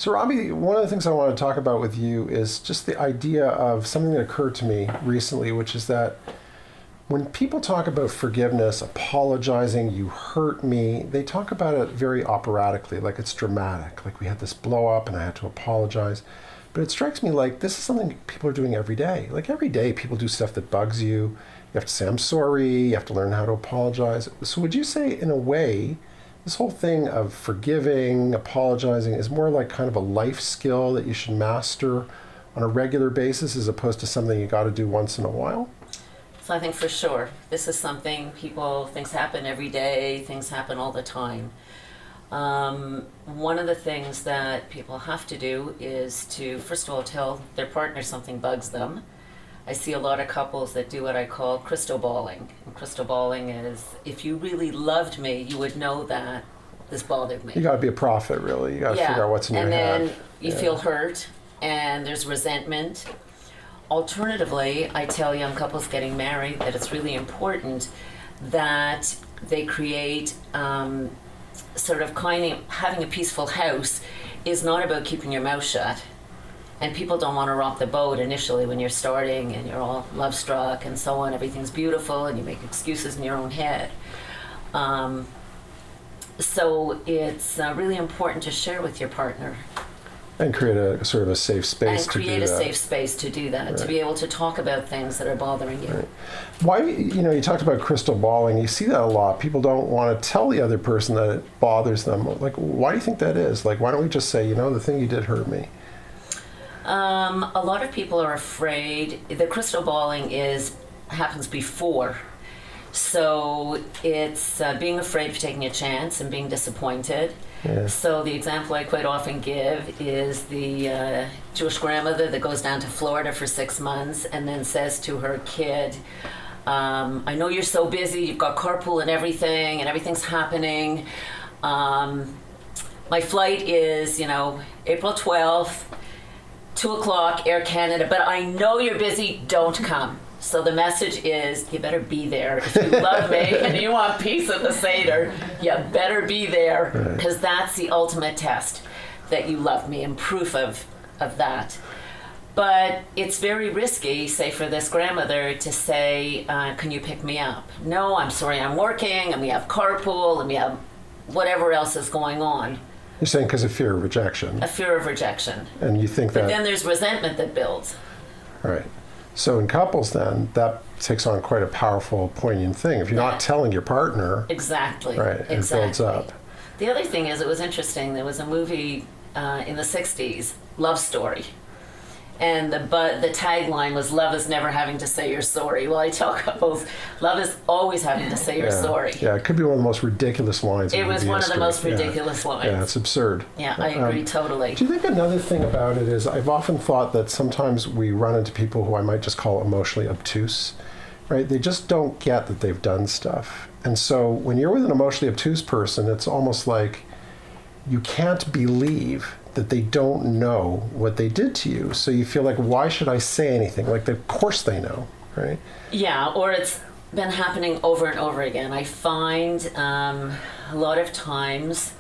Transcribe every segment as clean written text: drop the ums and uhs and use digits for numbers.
So Robbie, one of the things I want to talk about with you is just the idea of something that occurred to me recently, which is that when people talk about forgiveness, apologizing, you hurt me, they talk about it very operatically, like it's dramatic, like we had this blow up and I had to apologize. But it strikes me like this is something people are doing every day. Like every day people do stuff that bugs you. You have to say, I'm sorry. You have to learn how to apologize. So would you say, in a way, this whole thing of forgiving, apologizing is more like kind of a life skill that you should master on a regular basis as opposed to something you got to do once in a while? So I think for sure, this is something things happen every day, things happen all the time. One of the things that people have to do is to, first of all, tell their partner something bugs them. I see a lot of couples that do what I call crystal balling. And crystal balling is, if you really loved me, you would know that this bothered me. You got to be a prophet, really. You got to figure out what's in your head. And then you feel hurt, and there's resentment. Alternatively, I tell young couples getting married that it's really important that they create having a peaceful house is not about keeping your mouth shut. And people don't want to rock the boat initially when you're starting and you're all love struck and so on. Everything's beautiful and you make excuses in your own head. So it's really important to share with your partner. And create a sort of a safe space to do that. And create a safe space to do that, to be able to talk about things that are bothering you. Right. Why, you talked about crystal balling. You see that a lot. People don't want to tell the other person that it bothers them. Like, why do you think that is? Like, why don't we just say, the thing you did hurt me? A lot of people are afraid. The crystal balling happens before. So it's being afraid of taking a chance and being disappointed. Yeah. So the example I quite often give is the Jewish grandmother that goes down to Florida for 6 months and then says to her kid, I know you're so busy, you've got carpool and everything's happening. My flight is, April 12th, 2:00, Air Canada, but I know you're busy, don't come. So the message is, you better be there. If you love me and you want peace at the Seder, you better be there, because that's the ultimate test that you love me and proof of that. But it's very risky, say for this grandmother, to say, can you pick me up? No, I'm sorry, I'm working, and we have carpool, and we have whatever else is going on. You're saying because of fear of rejection. A fear of rejection. And you think that... But then there's resentment that builds. Right. So in couples then, that takes on quite a powerful, poignant thing. If you're not telling your partner... Exactly. Right, it builds up. The other thing is, it was interesting, there was a movie in the 60s, Love Story. And the tagline was, love is never having to say you're sorry. Well, I tell couples, love is always having to say you're sorry. Yeah, it could be one of the most ridiculous lines. It was one of the most ridiculous lines. Yeah, it's absurd. Yeah, I agree totally. Do you think another thing about it is, I've often thought that sometimes we run into people who I might just call emotionally obtuse, right? They just don't get that they've done stuff. And so when you're with an emotionally obtuse person, it's almost like you can't believe that they don't know what they did to you. So you feel like, why should I say anything? Like, of course they know, right? Yeah, or it's been happening over and over again. I find a lot of times,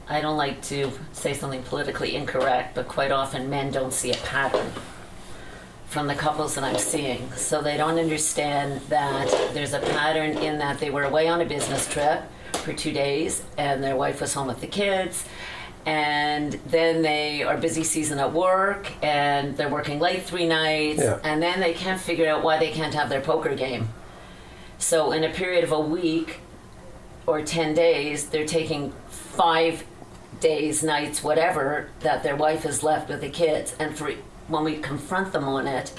I don't like to say something politically incorrect, but quite often men don't see a pattern from the couples that I'm seeing. So they don't understand that there's a pattern in that they were away on a business trip for 2 days and their wife was home with the kids, and then they are busy season at work and they're working late 3 nights, and then they can't figure out why they can't have their poker game. So in a period of a week or 10 days, they're taking 5 days, nights, whatever, that their wife is left with the kids. And when we confront them on it,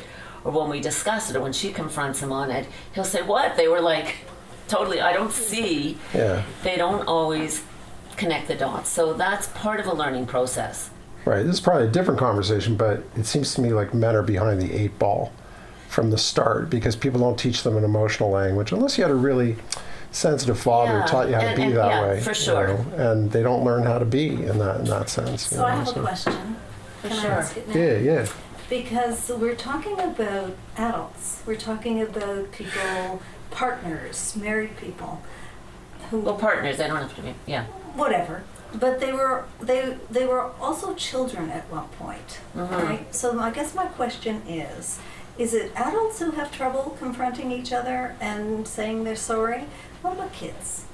or when we discuss it, or when she confronts him on it, he'll say, what? They were like, totally, I don't see. Yeah. They don't always connect the dots. So that's part of a learning process. Right. This is probably a different conversation, but it seems to me like men are behind the 8 ball from the start, because people don't teach them an emotional language unless you had a really sensitive father who taught you how to be that way. For sure. And they don't learn how to be in that sense. So I have a question. For Can sure. I ask it now? Yeah. Because we're talking about adults. We're talking about people, partners, married people. Well, partners, they don't have to be, Whatever. But they were also children at one point, right? So I guess my question is it adults who have trouble confronting each other and saying they're sorry? What about kids?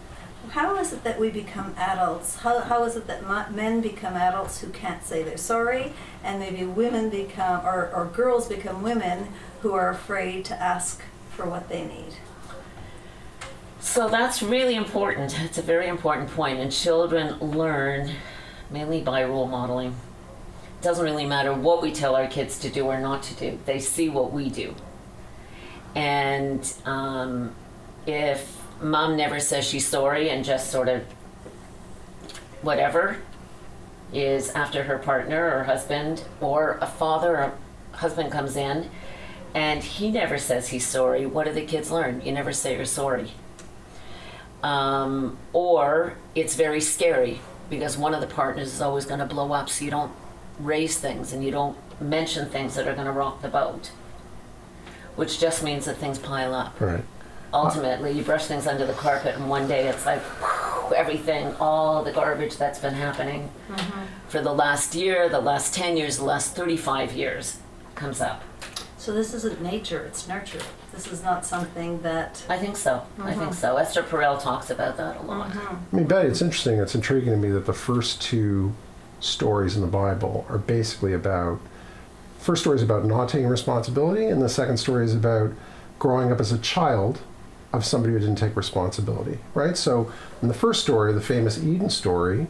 How is it that we become adults? How is it that men become adults who can't say they're sorry, and maybe women become, or girls become women who are afraid to ask for what they need? So that's really important. It's a very important point. And children learn mainly by role modeling. It doesn't really matter what we tell our kids to do or not to do. They see what we do. And if mom never says she's sorry and just sort of whatever is after her partner or husband, or a father or husband comes in and he never says he's sorry, what do the kids learn? You never say you're sorry. Or it's very scary because one of the partners is always going to blow up, so you don't raise things and you don't mention things that are going to rock the boat, which just means that things pile up. Right. Ultimately, you brush things under the carpet and one day it's like everything, all the garbage that's been happening for the last year, the last 10 years, the last 35 years comes up. So this isn't nature, it's nurture. This is not something that... I think so. I think so. Esther Perel talks about that a lot. I mean, Betty, it's interesting. It's intriguing to me that the first two stories in the Bible are basically about... First story is about not taking responsibility, and the second story is about growing up as a child of somebody who didn't take responsibility, right? So in the first story, the famous Eden story,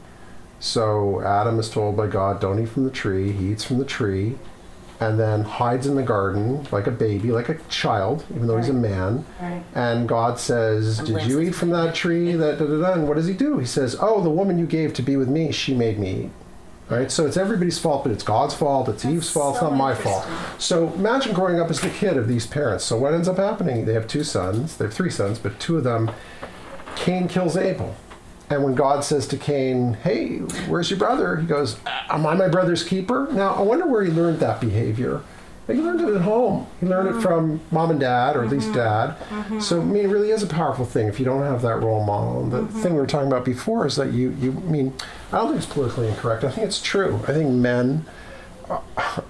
so Adam is told by God, don't eat from the tree. He eats from the tree and then hides in the garden like a baby, like a child, even though he's a man. Right. And God says, did you eat from that tree? And what does he do? He says, oh, the woman you gave to be with me, she made me eat. Right? So it's everybody's fault, but it's God's fault, it's Eve's fault, it's not my fault. So imagine growing up as the kid of these parents. So what ends up happening? They have two sons. They have three sons, but two of them, Cain kills Abel. And when God says to Cain, hey, where's your brother? He goes, am I my brother's keeper? Now, I wonder where he learned that behavior. He learned it at home. He learned it from mom and dad, or at least dad. So, I mean, it really is a powerful thing if you don't have that role model. And the thing we were talking about before is that I mean, I don't think it's politically incorrect. I think it's true. I think men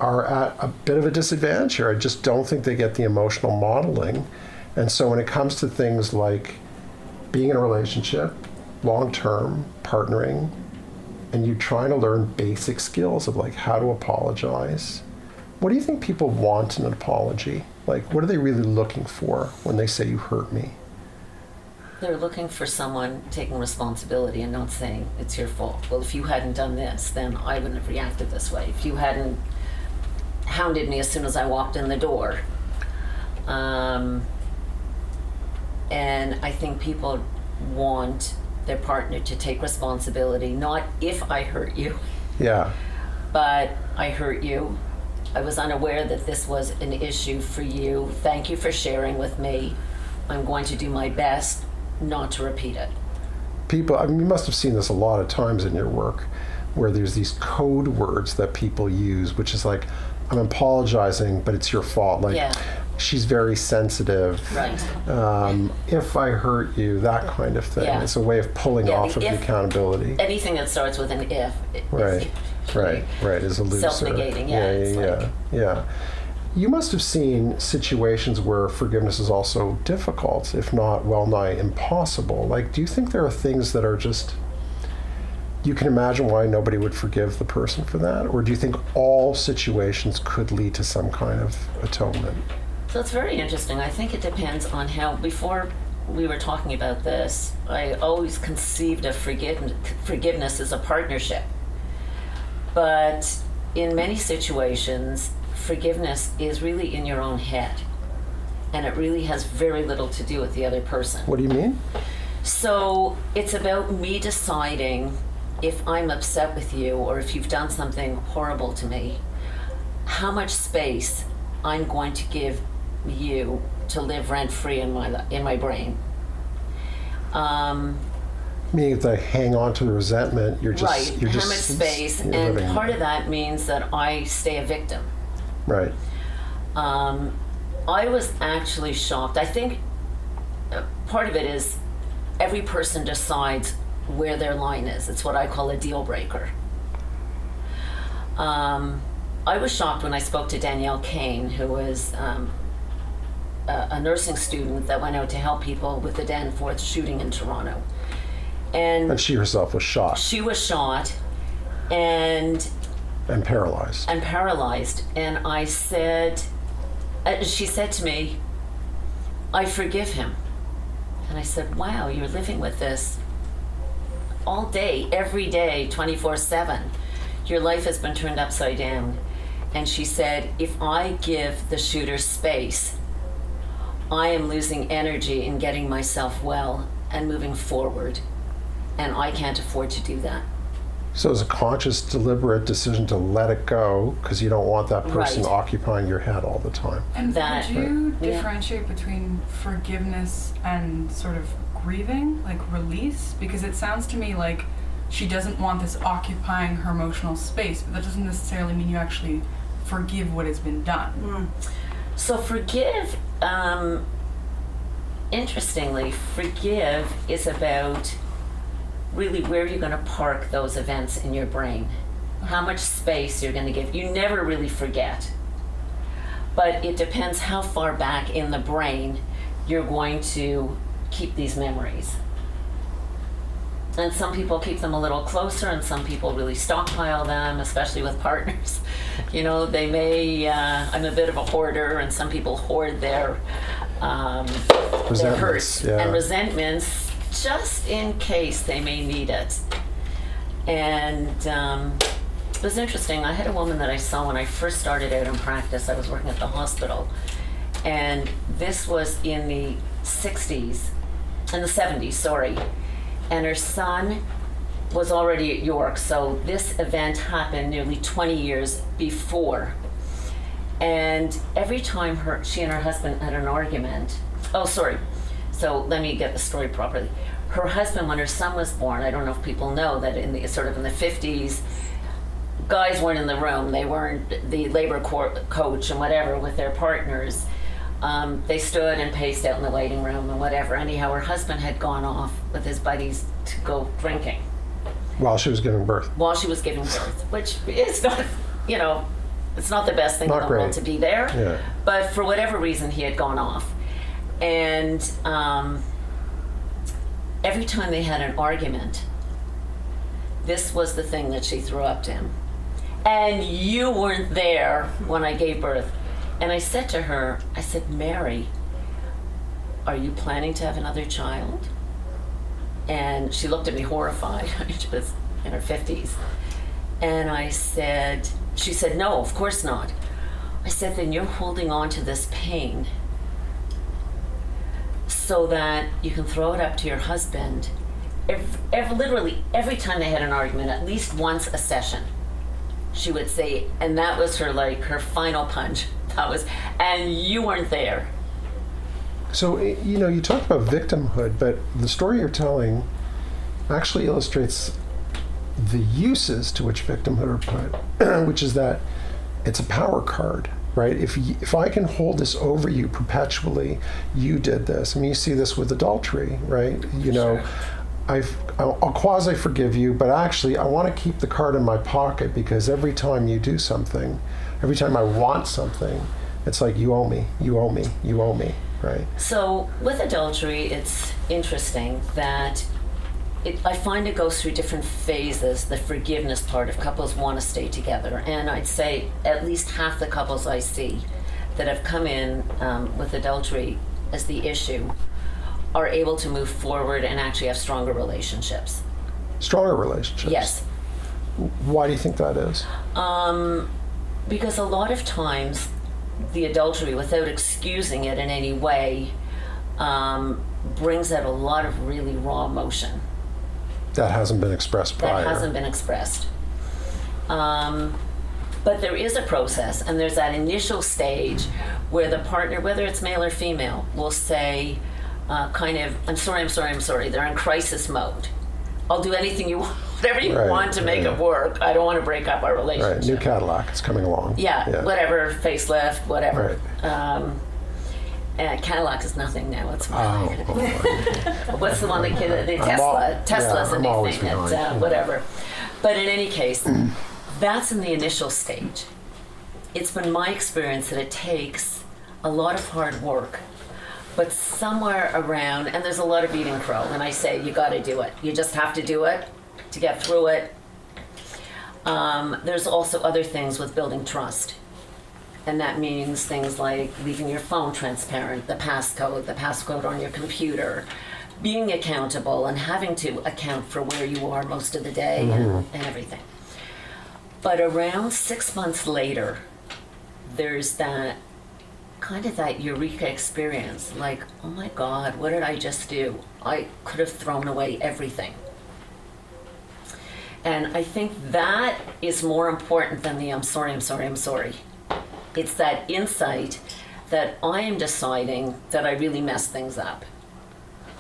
are at a bit of a disadvantage here. I just don't think they get the emotional modeling. And so when it comes to things like being in a relationship, long-term, partnering, and you're trying to learn basic skills of like how to apologize, what do you think people want in an apology? Like, what are they really looking for when they say you hurt me? They're looking for someone taking responsibility and not saying it's your fault. Well, if you hadn't done this, then I wouldn't have reacted this way. If you hadn't hounded me as soon as I walked in the door. And I think people want their partner to take responsibility, not if I hurt you. Yeah. But I hurt you. I was unaware that this was an issue for you. Thank you for sharing with me. I'm going to do my best not to repeat it. People, I mean, you must have seen this a lot of times in your work, where there's these code words that people use, which is like, I'm apologizing, but it's your fault. Like, she's very sensitive. Right. If I hurt you, that kind of thing. Yeah. It's a way of pulling off of the accountability. Anything that starts with an if. Right, is a loser. Self-negating, Yeah. You must have seen situations where forgiveness is also difficult, if not well-nigh impossible. Like, do you think there are things that are just, you can imagine why nobody would forgive the person for that? Or do you think all situations could lead to some kind of atonement? So it's very interesting. I think it depends on how, before we were talking about this, I always conceived of forgiveness as a partnership. But in many situations, forgiveness is really in your own head. And it really has very little to do with the other person. What do you mean? So it's about me deciding if I'm upset with you or if you've done something horrible to me, how much space I'm going to give you to live rent-free in my brain. Meaning if I hang on to the resentment, you're just... Right, you're how just, much space, and part of that means that I stay a victim. Right. I was actually shocked. I think part of it is every person decides where their line is. It's what I call a deal breaker. I was shocked when I spoke to Danielle Kane, who was a nursing student that went out to help people with the Danforth shooting in Toronto. And she herself was shot. She was shot and paralyzed. And I said, she said to me, I forgive him. And I said, wow, you're living with this all day, every day, 24/7. Your life has been turned upside down. And she said, if I give the shooter space, I am losing energy in getting myself well and moving forward. And I can't afford to do that. So it's a conscious, deliberate decision to let it go because you don't want that person Right. occupying your head all the time. And That- would you Yeah. differentiate between forgiveness and sort of grieving, like release? Because it sounds to me like she doesn't want this occupying her emotional space, but that doesn't necessarily mean you actually forgive what has been done. So forgive, interestingly, forgive is about really where you're going to park those events in your brain, how much space you're going to give. You never really forget, but it depends how far back in the brain you're going to keep these memories. And some people keep them a little closer, and some people really stockpile them, especially with partners. You know, they may, I'm a bit of a hoarder, and some people hoard their hurts Resentments, yeah. and resentments just in case they may need it. And it was interesting. I had a woman that I saw when I first started out in practice. I was working at the hospital, and this was in the 70s, sorry. And her son was already at York, so this event happened nearly 20 years before. And every time she and her husband had an argument, so let me get the story properly. Her husband, when her son was born, I don't know if people know that in the 50s, guys weren't in the room. They weren't the labor coach and whatever with their partners. They stood and paced out in the waiting room and whatever. Anyhow, her husband had gone off with his buddies to go drinking While she was giving birth. which is not, it's not the best thing Not in the great. world to be there. Yeah. But for whatever reason, he had gone off. And every time they had an argument, this was the thing that she threw up to him. And you weren't there when I gave birth. And I said to her, I said, Mary, are you planning to have another child? And she looked at me horrified. She was in her 50s. And she said, no, of course not. I said, then you're holding on to this pain so that you can throw it up to your husband. Literally every time they had an argument, at least once a session, she would say, and that was her final punch. And you weren't there. So, you talk about victimhood, but the story you're telling actually illustrates the uses to which victimhood are put, which is that it's a power card, right? If I can hold this over you perpetually, you did this. I mean, you see this with adultery, right? Sure. I'll quasi forgive you, but actually I want to keep the card in my pocket because every time you do something, every time I want something, it's like you owe me, you owe me, you owe me, right? So with adultery, it's interesting that I find it goes through different phases, the forgiveness part, if couples want to stay together. And I'd say at least half the couples I see that have come in with adultery as the issue are able to move forward and actually have stronger relationships. Stronger relationships? Yes. Why do you think that is? Because a lot of times the adultery, without excusing it in any way, brings out a lot of really raw emotion. That hasn't been expressed prior. That hasn't been expressed. But there is a process, and there's that initial stage where the partner, whether it's male or female, will say, I'm sorry. They're in crisis mode. I'll do anything you want, whatever you Right, want to make yeah. it work. I don't want to break up our relationship. Right, new Cadillac, it's coming along. Yeah, whatever, facelift, whatever. Right. Cadillac is nothing now. It's Oh, fine. oh, What's the one that the I'm all- Tesla's yeah, a I'm new always thing. It's, behind. whatever. But in any case, that's in the initial stage. It's been my experience that it takes a lot of hard work, but somewhere around, and there's a lot of eating crow, and I say you got to do it. You just have to do it to get through it. There's also other things with building trust. And that means things like leaving your phone transparent, the passcode on your computer, being accountable and having to account for where you are most of the day and everything. But around 6 months later, there's that kind of that eureka experience, like, oh my God, what did I just do? I could have thrown away everything. And I think that is more important than the I'm sorry, I'm sorry, I'm sorry. It's that insight that I am deciding that I really messed things up.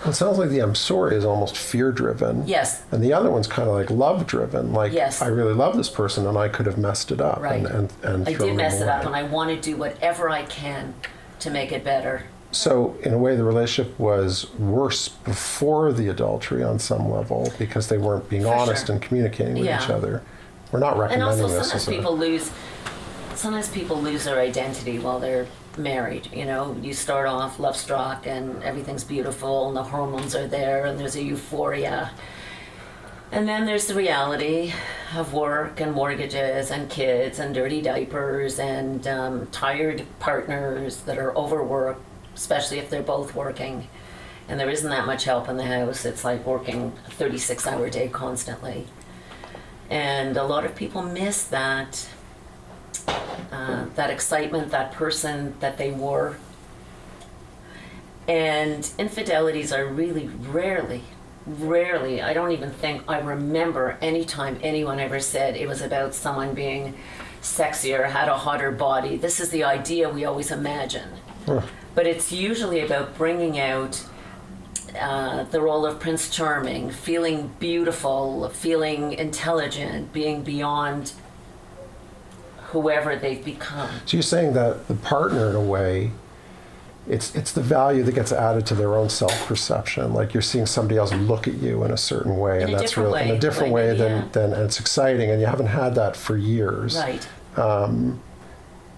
It sounds like the I'm sorry is almost fear-driven. Yes. And the other one's kind of like love-driven. Like, Yes. I really love this person and I could have messed it up. Right. And I thrown did mess them it up, away. and I want to do whatever I can to make it better. So, in a way, the relationship was worse before the adultery on some level because they weren't being For honest sure. and communicating with Yeah. each other. We're not And recommending also, this as sometimes people lose their identity while they're married. You know, you start off love-struck and everything's beautiful and the hormones are there and there's a euphoria. And then there's the reality of work and mortgages and kids and dirty diapers and tired partners that are overworked, especially if they're both working. And there isn't that much help in the house. It's like working a 36-hour day constantly. And a lot of people miss that excitement, that person that they were. And infidelities are really rarely, I don't even think I remember any time anyone ever said it was about someone being sexier, had a hotter body. This is the idea we always imagine. But it's usually about bringing out the role of Prince Charming, feeling beautiful, feeling intelligent, being beyond whoever they've become. So you're saying that the partner, in a way, it's the value that gets added to their own self-perception. Like you're seeing somebody else look at you in a certain way, In and a that's different really in way, a different like, way yeah. than and it's exciting, and you haven't had that for years. Right.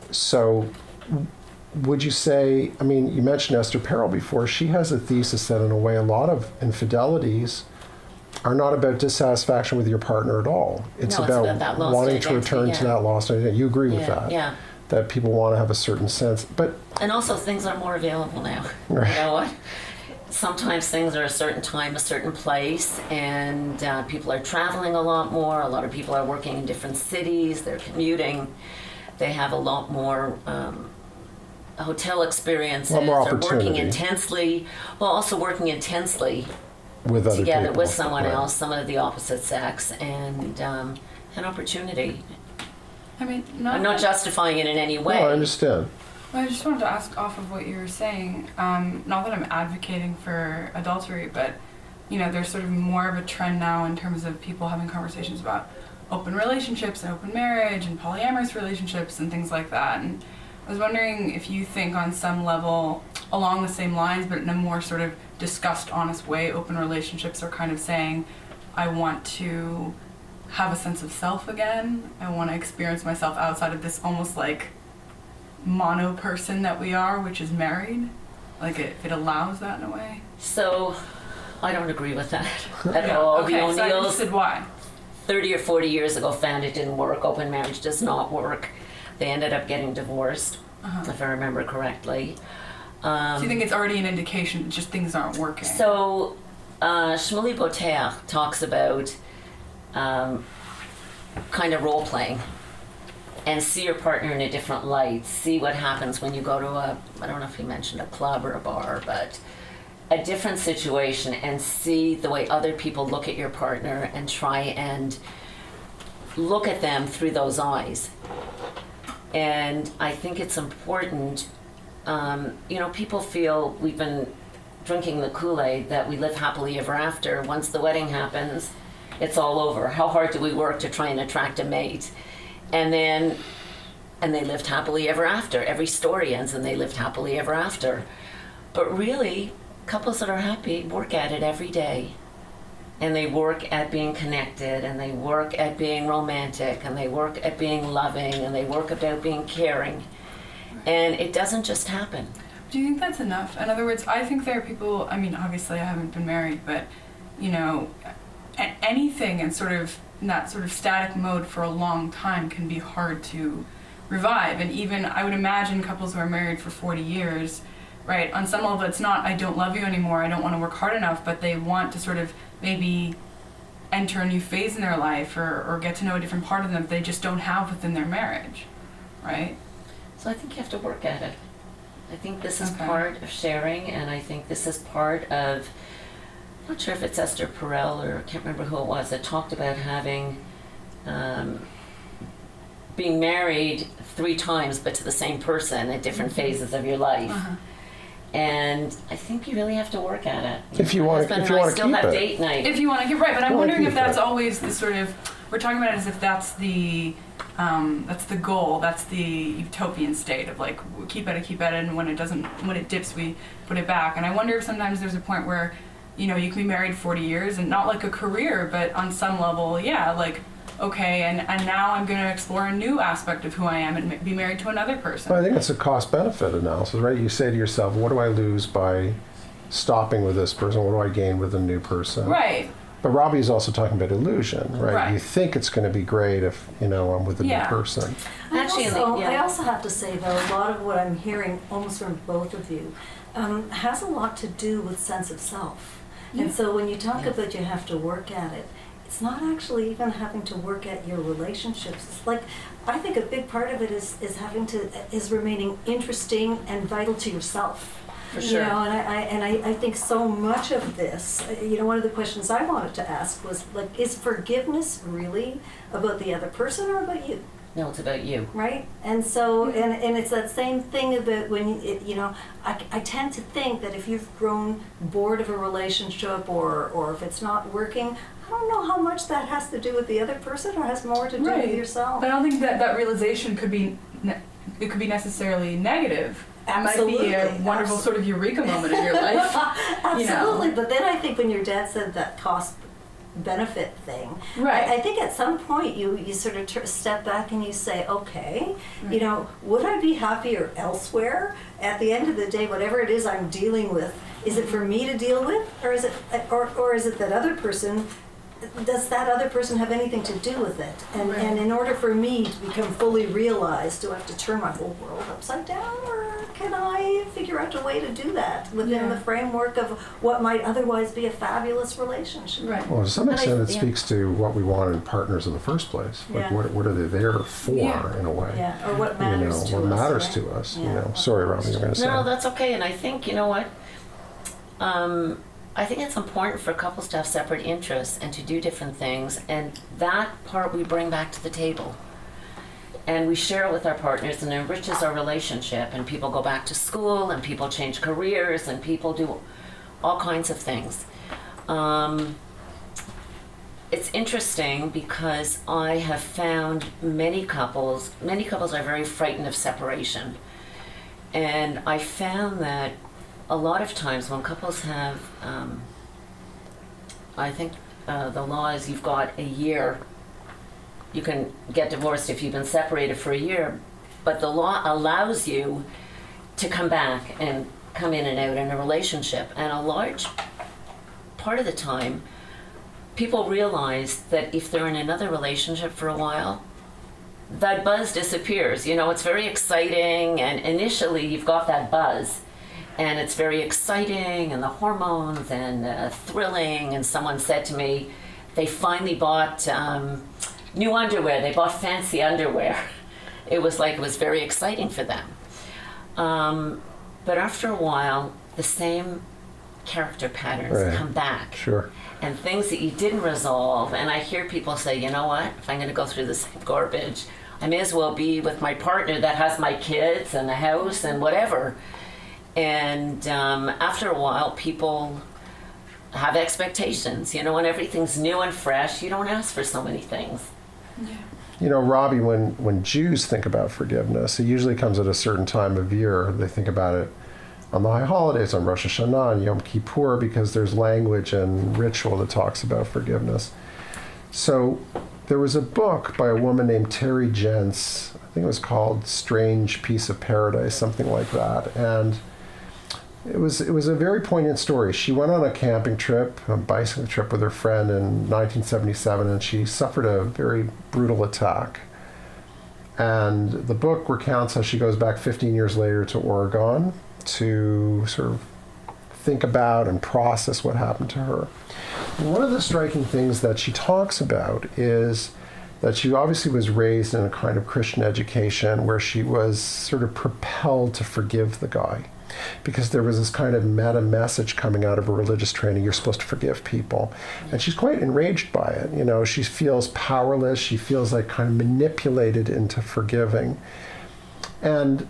So, would you say? I mean, you mentioned Esther Perel before. She has a thesis that, in a way, a lot of infidelities are not about dissatisfaction with your partner at all. It's No, it's about that lost wanting to identity, return to yeah. that lost identity. You agree with Yeah, that? yeah. That people want to have a certain sense, but And also things are more available now. Right. You know what? Sometimes things are a certain time, a certain place, and people are traveling a lot more. A lot of people are working in different cities. They're commuting. They have a lot more hotel experiences. A lot more They're working opportunity. intensely. Well, also working intensely with other together people. with someone Right. else, someone of the opposite sex, and an opportunity. I mean, I'm not justifying it in any way. No, I understand. I just wanted to ask off of what you were saying. Not that I'm advocating for adultery, but you know, there's sort of more of a trend now in terms of people having conversations about open relationships and open marriage and polyamorous relationships and things like that. And I was wondering if you think on some level along the same lines, but in a more sort of discussed, honest way, open relationships are kind of saying, I want to have a sense of self again. I want to experience myself outside of this almost like mono person that we are, which is married. Like it allows that in a way. So, I don't agree with that at all. Okay, The so I O'Neills understood why. 30 or 40 years ago found it didn't work. Open marriage does not work. They ended up getting divorced, if I remember correctly. So you think it's already an indication that just things aren't working? So, Shmuley Boteach talks about kind of role playing and see your partner in a different light. See what happens when you go to I don't know if he mentioned a club or a bar, but a different situation, and see the way other people look at your partner and try and look at them through those eyes. And I think it's important, you know, people feel we've been drinking the Kool-Aid that we live happily ever after. Once the wedding happens, it's all over. How hard do we work to try and attract a mate? And they lived happily ever after. Every story ends and they lived happily ever after. But really, couples that are happy work at it every day. And they work at being connected, and they work at being romantic, and they work at being loving, and they work about being caring. And it doesn't just happen. Do you think that's enough? In other words, I think there are people, I mean, obviously I haven't been married, but, you know, anything in that sort of static mode for a long time can be hard to revive. And even, I would imagine couples who are married for 40 years, right, on some level it's not, I don't love you anymore, I don't want to work hard enough, but they want to sort of maybe enter a new phase in their life or get to know a different part of them that they just don't have within their marriage, right? So I think you have to work at it. I think this is Okay. part of sharing, and I think this is part of, I'm not sure if it's Esther Perel or I can't remember who it was that talked about having, being married 3 times but to the same person at different phases of your life. Uh-huh. And I think you really have to work at it. If you My want- husband if and you I wanna still keep have it. date night. If you want to get right, but I'm Well, wondering keep if that's it. always the sort of, we're talking about it as if that's the goal, that's the utopian state of like, we keep at it, and when it dips, we put it back. And I wonder if sometimes there's a point where, you know, you can be married 40 years and not like a career, but on some level, yeah, like, okay, and now I'm going to explore a new aspect of who I am and be married to another person. Well, I think it's a cost-benefit analysis, right? You say to yourself, what do I lose by stopping with this person? What do I gain with a new person? Right. But Robbie's also talking about illusion, right? Right. You think it's going to be great if, you know, I'm with a Yeah. new person. Actually, yeah. I also have to say, though, a lot of what I'm hearing almost from both of you has a lot to do with sense of self. And so when you talk about you have to work at it, it's not actually even having to work at your relationships. It's like, I think a big part of it is remaining interesting and vital to yourself. For sure. You know, and I think so much of this, you know, one of the questions I wanted to ask was, like, is forgiveness really about the other person or about you? No, it's about you. Right? And so, and it's that same thing about when, you know, I tend to think that if you've grown bored of a relationship or if it's not working, I don't know how much that has to do with the other person or has more to do with yourself. But I don't think that realization could be necessarily negative. It might be a Absolutely. wonderful sort of eureka moment in your life. Absolutely, but then I think when your dad said that cost benefit thing, Right. I think at some point you sort of step back and you say, okay, you know, would I be happier elsewhere? At the end of the day, whatever it is I'm dealing with, is it for me to deal with, or is it that other person? Does that other person have anything to do with it? And Right. and in order for me to become fully realized, do I have to turn my whole world upside down, or can I figure out a way to do that within Yeah. the framework of what might otherwise be a fabulous relationship? Right. Well, to some But extent, it yeah. speaks to what we want in partners in the first place. Like, Yeah. what are they there for, Yeah. in a way? Yeah, or what You matters know, to what us. matters right? to us, you Yeah. know. Sorry, Robbie, you were going to say. No, that's okay. And I think, you know what? I think it's important for couples to have separate interests and to do different things. And that part we bring back to the table. And we share it with our partners, and it enriches our relationship. And people go back to school, and people change careers, and people do all kinds of things. It's interesting because I have found many couples are very frightened of separation. And I found that a lot of times when couples have, I think the law is you've got a year, you can get divorced if you've been separated for a year, but the law allows you to come back and come in and out in a relationship. And a large part of the time, people realize that if they're in another relationship for a while, that buzz disappears. You know, it's very exciting, and initially you've got that buzz. And it's very exciting, and the hormones, and thrilling. And someone said to me, they finally bought new underwear. They bought fancy underwear. It was very exciting for them. But after a while, the same character patterns Right. come back. Sure. And things that you didn't resolve. And I hear people say, you know what? If I'm going to go through this garbage, I may as well be with my partner that has my kids and the house and whatever. And after a while, people have expectations, you know, when everything's new and fresh, you don't ask for so many things. You know, Robbie, when Jews think about forgiveness, it usually comes at a certain time of year. They think about it on the high holidays, on Rosh Hashanah, and Yom Kippur, because there's language and ritual that talks about forgiveness. So there was a book by a woman named Terry Jentz, I think it was called Strange Piece of Paradise, something like that. And it was a very poignant story. She went on a camping trip, a bicycling trip with her friend in 1977, and she suffered a very brutal attack. And the book recounts how she goes back 15 years later to Oregon to sort of think about and process what happened to her. And one of the striking things that she talks about is that she obviously was raised in a kind of Christian education where she was sort of propelled to forgive the guy, because there was this kind of meta message coming out of her religious training: you're supposed to forgive people. And she's quite enraged by it. You know, she feels powerless. She feels like kind of manipulated into forgiving. And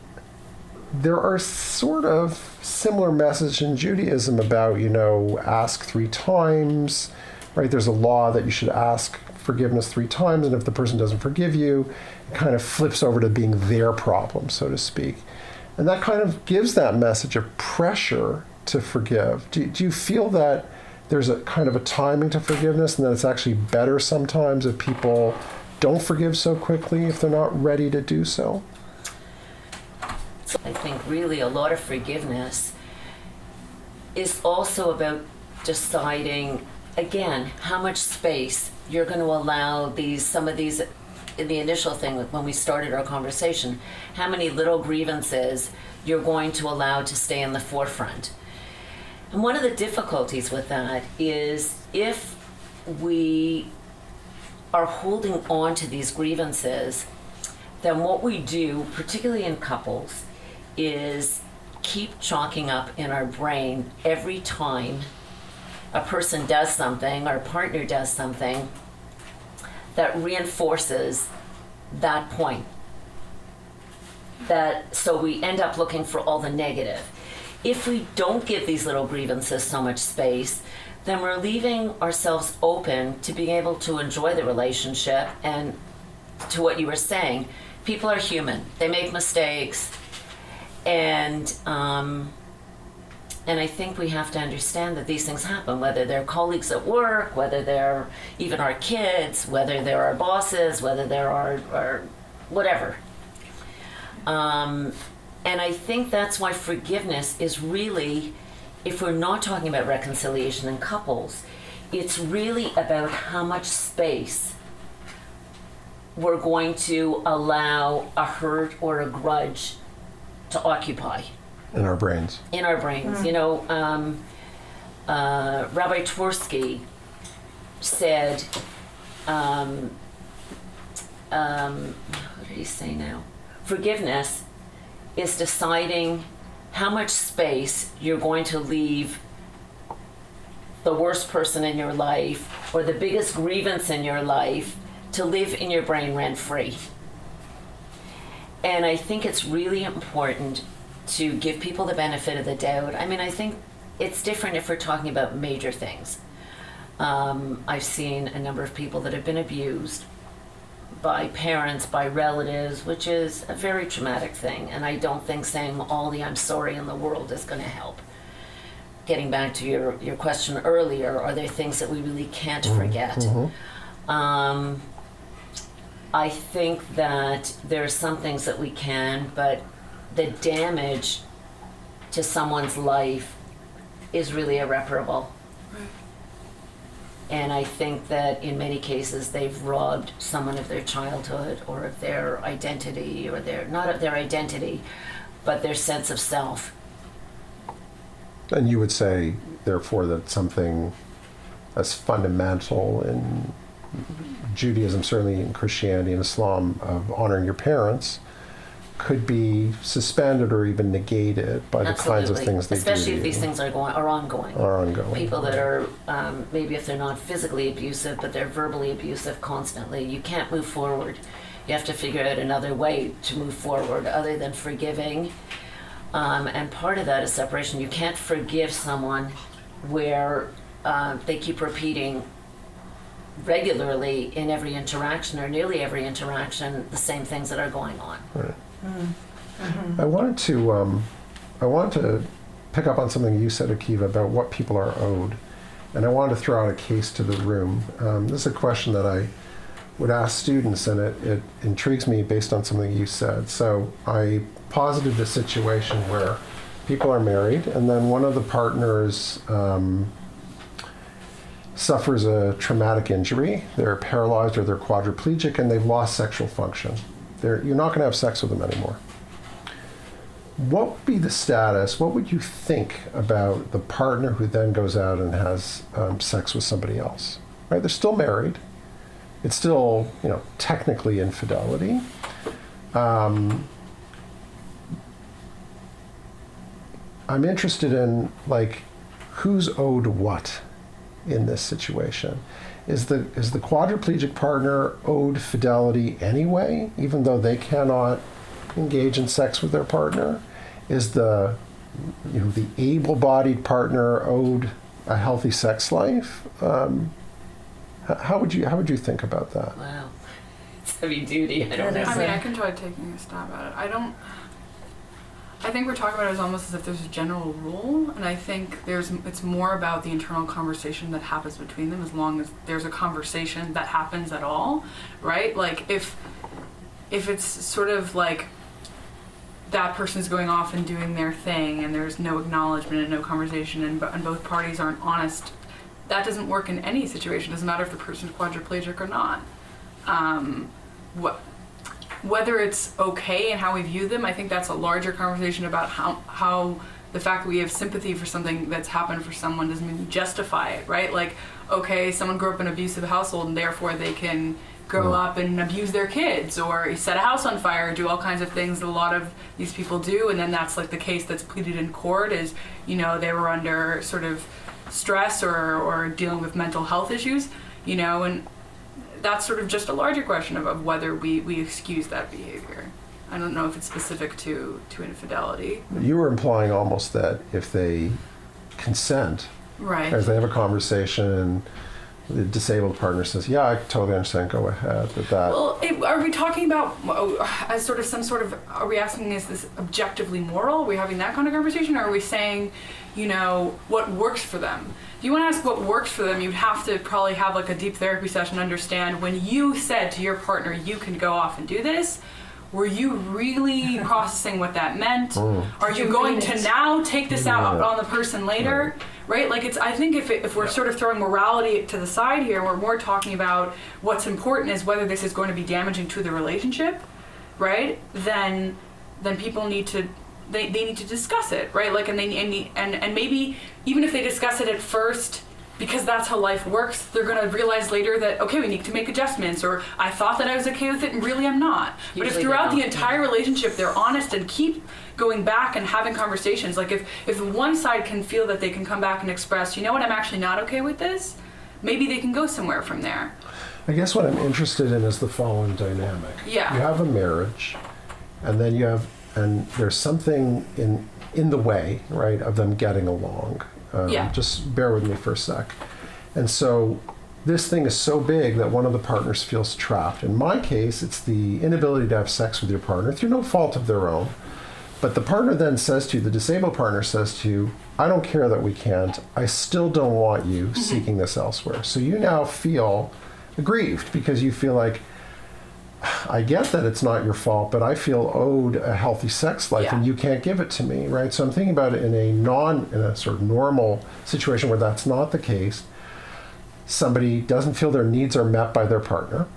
there are sort of similar messages in Judaism about, you know, ask 3 times, right? There's a law that you should ask forgiveness 3 times, and if the person doesn't forgive you, it kind of flips over to being their problem, so to speak. And that kind of gives that message of pressure to forgive. Do you feel that there's a kind of a timing to forgiveness, and that it's actually better sometimes if people don't forgive so quickly if they're not ready to do so? I think really a lot of forgiveness is also about deciding, again, how much space you're going to allow some of these, in the initial thing when we started our conversation, how many little grievances you're going to allow to stay in the forefront. And one of the difficulties with that is if we are holding on to these grievances, then what we do, particularly in couples, is keep chalking up in our brain every time a person does something, our partner does something, that reinforces that point. So we end up looking for all the negative. If we don't give these little grievances so much space, then we're leaving ourselves open to being able to enjoy the relationship. And to what you were saying, people are human. They make mistakes. And I think we have to understand that these things happen, whether they're colleagues at work, whether they're even our kids, whether they're our bosses, whether they're our whatever. And I think that's why forgiveness is really, if we're not talking about reconciliation in couples, it's really about how much space we're going to allow a hurt or a grudge to occupy. In our brains. In our brains. You know, Rabbi Schwartz said, what did he say now? Forgiveness is deciding how much space you're going to leave the worst person in your life or the biggest grievance in your life to live in your brain rent-free. And I think it's really important to give people the benefit of the doubt. I mean, I think it's different if we're talking about major things. I've seen a number of people that have been abused by parents, by relatives, which is a very traumatic thing. And I don't think saying all the I'm sorry in the world is going to help. Getting back to your question earlier, are there things that we really can't forget? I think that there are some things that we can, but the damage to someone's life is really irreparable. Right. And I think that in many cases they've robbed someone of their childhood or of their identity, or not of their identity, but their sense of self. And you would say, therefore, that something as fundamental in Judaism, certainly in Christianity and Islam, of honoring your parents, could be suspended or even negated by the kinds of things they do. Especially if these things are ongoing. People that are, maybe if they're not physically abusive, but they're verbally abusive constantly, you can't move forward. You have to figure out another way to move forward other than forgiving. And part of that is separation. You can't forgive someone where they keep repeating regularly in every interaction or nearly every interaction the same things that are going on. Right. I wanted to pick up on something you said, Akiva, about what people are owed. And I wanted to throw out a case to the room. This is a question that I would ask students, and it intrigues me based on something you said. So I posited a situation where people are married, and then one of the partners suffers a traumatic injury. They're paralyzed or they're quadriplegic, and they've lost sexual function. You're not going to have sex with them anymore. What would be the status? What would you think about the partner who then goes out and has sex with somebody else? Right? They're still married. It's still, technically infidelity. I'm interested in, who's owed what in this situation? Is the quadriplegic partner owed fidelity anyway, even though they cannot engage in sex with their partner? Is the able-bodied partner owed a healthy sex life? How would you think about that? Wow, it's heavy duty. I don't know. I mean, I can try taking a stab at it. I think we're talking about it as almost as if there's a general rule, and I think it's more about the internal conversation that happens between them, as long as there's a conversation that happens at all, right? Like if it's sort of like that person's going off and doing their thing, and there's no acknowledgement and no conversation, and both parties aren't honest, that doesn't work in any situation. It doesn't matter if the person's quadriplegic or not. Whether it's okay and how we view them, I think that's a larger conversation about how the fact that we have sympathy for something that's happened for someone doesn't mean we justify it, right? Like, okay, someone grew up in an abusive household and therefore they can grow up and abuse their kids or set a house on fire, do all kinds of things that a lot of these people do, and then that's like the case that's pleaded in court is, they were under sort of stress or dealing with mental health issues, and that's sort of just a larger question of whether we excuse that behavior. I don't know if it's specific to infidelity. You were implying almost that if they consent, right, as they have a conversation and the disabled partner says, yeah, I totally understand, go ahead with that. Well, are we talking about as sort of some sort of, are we asking is this objectively moral? Are we having that kind of conversation? Or are we saying, what works for them? If you want to ask what works for them, you'd have to probably have like a deep therapy session, understand when you said to your partner, you can go off and do this, were you really processing what that meant? Are you going to now take this out on the person later? Right? Like I think if we're sort of throwing morality to the side here, we're more talking about what's important is whether this is going to be damaging to the relationship, right? Then people need to they need to discuss it, right? Like and maybe even if they discuss it at first, because that's how life works, they're going to realize later that, okay, we need to make adjustments, or I thought that I was okay with it and really I'm not. Usually but if throughout the entire relationship they're honest and keep going back and having conversations, like if one side can feel that they can come back and express, you know what, I'm actually not okay with this, maybe they can go somewhere from there. I guess what I'm interested in is the following dynamic. Yeah. You have a marriage, and then there's something in the way, right, of them getting along. Just bear with me for a sec. And so this thing is so big that one of the partners feels trapped. In my case, it's the inability to have sex with your partner through no fault of their own. But the partner then says to you, the disabled partner says to you, I don't care that we can't. I still don't want you seeking this elsewhere. So you now feel aggrieved because you feel like, I get that it's not your fault, but I feel owed a healthy sex life and you can't give it to me, right? So I'm thinking about it in a sort of normal situation where that's not the case. Somebody doesn't feel their needs are met by their partner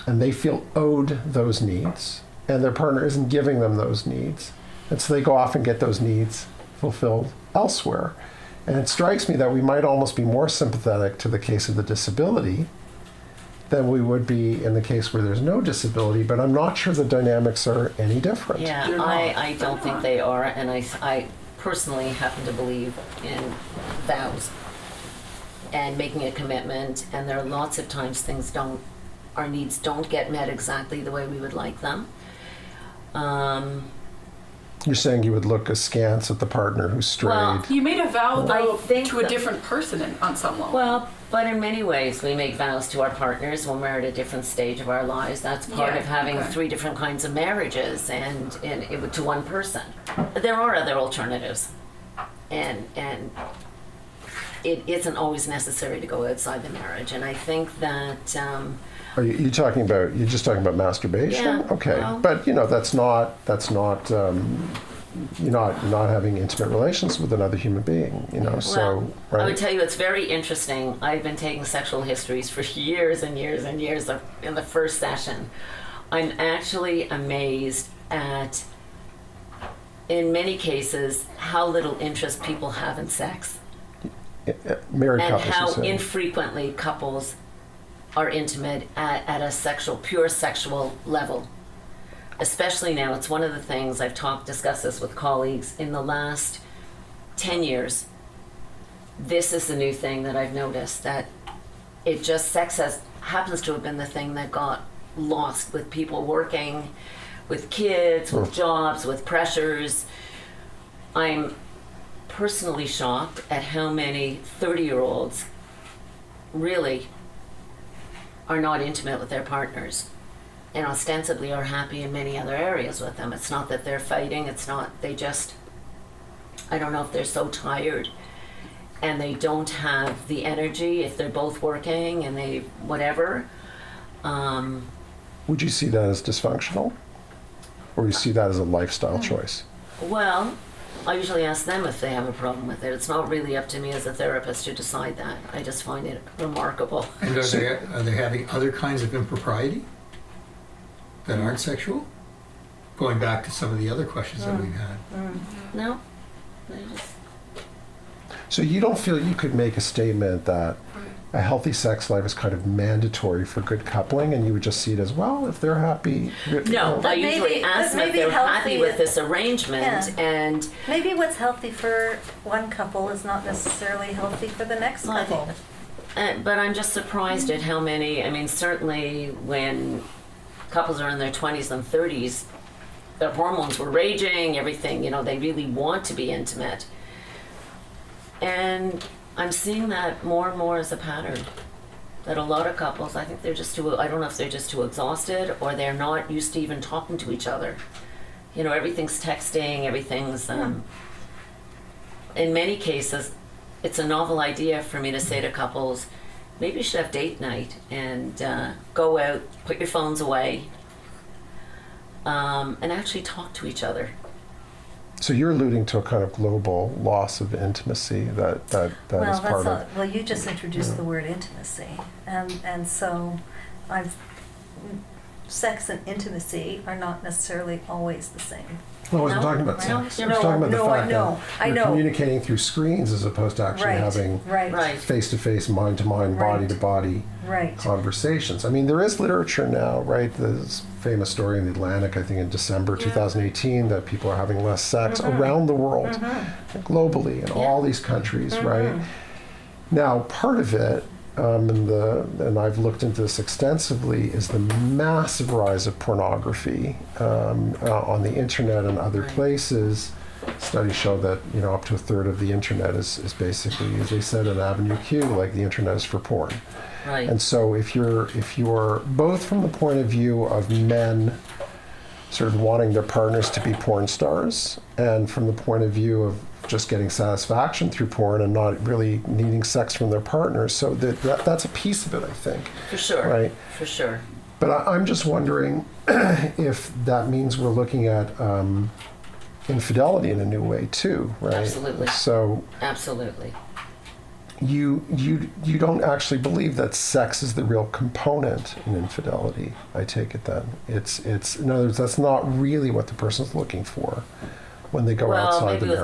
and they feel owed those needs and their partner isn't giving them those needs. And so they go off and get those needs fulfilled elsewhere. And it strikes me that we might almost be more sympathetic to the case of the disability than we would be in the case where there's no disability, but I'm not sure the dynamics are any different. Yeah, I don't think they are, and I personally happen to believe in vows and making a commitment, and there are lots of times our needs don't get met exactly the way we would like them. You're saying you would look askance at the partner who's strayed. Well, you made a vow, though, to a different person on some level. Well, but in many ways, we make vows to our partners when we're at a different stage of our lives. That's part of having 3 different kinds of marriages and to one person. There are other alternatives. and it isn't always necessary to go outside the marriage. And I think that Are you just talking about masturbation? Yeah, Okay, well- but that's not you're not having intimate relations with another human being. So well, I would right. tell you it's very interesting. I've been taking sexual histories for years and years and years in the first session. I'm actually amazed at, in many cases, how little interest people have in sex. Married And couples. how you say. infrequently couples are intimate at a pure sexual level. Especially now, it's one of the things discussed this with colleagues in the last 10 years. This is the new thing that I've noticed, that sex happens to have been the thing that got lost with people working, with kids, with jobs, with pressures. I'm personally shocked at how many 30-year-olds really are not intimate with their partners and ostensibly are happy in many other areas with them. It's not that they're fighting, I don't know if they're so tired and they don't have the energy, if they're both working and they whatever. Would you see that as dysfunctional, or you see that as a lifestyle choice? Well, I usually ask them if they have a problem with it. It's not really up to me as a therapist to decide that. I just find it remarkable. And are they having other kinds of impropriety that aren't sexual? Going back to some of the other questions that we've had. No? They just, So you don't feel you could make a statement that a healthy sex life is kind of mandatory for good coupling, and you would just see it as, well, if they're happy. no, I But usually maybe- ask them but if maybe they're happy healthy with is- this arrangement, Yeah. and Maybe what's healthy for one couple is not necessarily healthy for the next Well, I think- couple. but I'm just surprised at how many. I mean, certainly when couples are in their 20s and 30s, their hormones were raging, everything, they really want to be intimate. And I'm seeing that more and more as a pattern. That a lot of couples, I think they're just I don't know if they're just too exhausted or they're not used to even talking to each other. Everything's texting, everything's, in many cases, it's a novel idea for me to say to couples, maybe you should have date night and go out, put your phones away, and actually talk to each other. So you're alluding to a kind of global loss of intimacy that is part of. Well, you just introduced the word intimacy, and so sex and intimacy are not necessarily always the same. No, I wasn't No, talking about no, sex. no, I was talking about no, the I fact know, that I you're know. communicating through screens as opposed to actually having Right. face-to-face, mind-to-mind, Right. body-to-body Right. conversations. I mean, there is literature now, right? There's a famous story in the Atlantic, I think in December 2018, that people are having less sex around the world, globally, in all these countries, right? Now, part of it, and I've looked into this extensively, is the massive rise of pornography on the internet and other places. Studies show that up to a third of the internet is basically, as they said in Avenue Q, like the internet is for porn. Right. And so if you're both from the point of view of men sort of wanting their partners to be porn stars, and from the point of view of just getting satisfaction through porn and not really needing sex from their partners, so that's a piece of it, I think. For sure. Right. For sure. But I'm just wondering if that means we're looking at infidelity in a new way too, right? Absolutely. So Absolutely. you don't actually believe that sex is the real component in infidelity, I take it then. It's in other words, that's not really what the person's looking for when they go Well, outside the maybe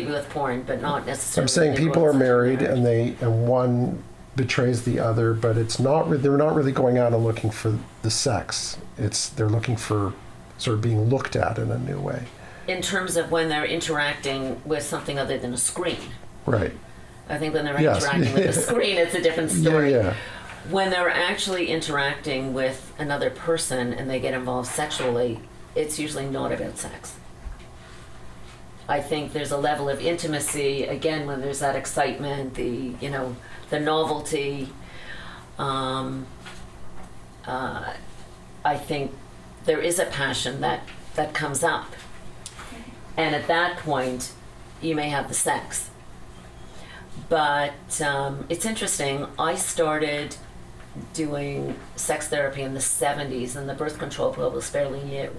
marriage. with porn, but not necessarily. I'm saying when they go people are outside the married marriage. and one betrays the other, but they're not really going out and looking for the sex. They're looking for sort of being looked at in a new way. In terms of when they're interacting with something other than a screen. Right. I think when they're Yes. interacting with a screen, it's a different story. Yeah. When they're actually interacting with another person and they get involved sexually, it's usually not about sex. I think there's a level of intimacy, again, when there's that excitement, the novelty. I think there is a passion that comes up. And at that point, you may have the sex. But it's interesting. I started doing sex therapy in the 70s, and the birth control pill was fairly new.